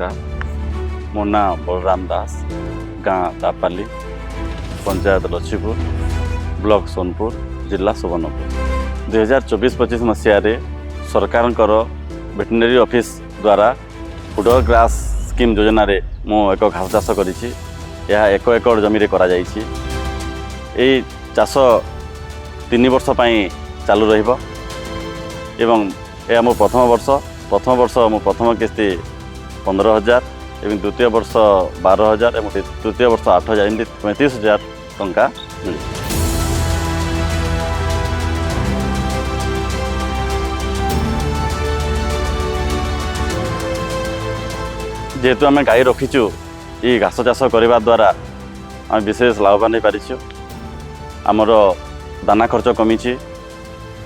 नमस्कार। मो ना बलराम दास, गाँ दापाली, पंचायत लछीपुर, ब्लॉक सोनपुर, जिला सुवर्णपुर। 2024-25 मसीह सरकार वेटनरी ऑफिस द्वारा फूडर ग्रास स्कीम योजना रे मो एक घास चाष करी। 1 एकड़ जमी करा जाइछि। एई चाष 3 वर्ष पई चालू रहिबो एवं यह मो प्रथम वर्ष मो प्रथम किस्ती 15,000 एवं द्वितीय वर्ष 12,000 एवं तृतीय वर्ष 8,000 एमती 35,000 टंका मिले। जेहेतु आम गाई रखीचु ये घास चाष करने द्वारा आम विशेष लाभवान हो पारिछु। आमर दाना खर्च कमी।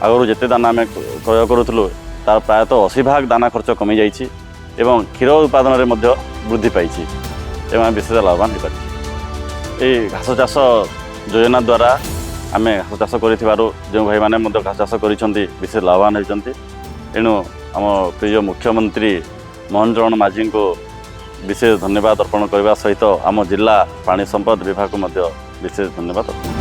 आगु जिते दाना आम क्रय करूँ तार प्रायतः 80% दाना खर्च कमी जाइए एवं क्षीर उत्पादन में वृद्धि पाई एवं विशेष लाभवान हो पारि। ये घास चाष योजना द्वारा आम घास चाष कर जो भाई मैंने घास चाष कर विशेष लाभवान होती। एणु आम प्रिय मुख्यमंत्री मोहन चरण माझी को विशेष धन्यवाद अर्पण करने सहित आम जिला पानी संपद विभाग को विशेष धन्यवाद अर्पण।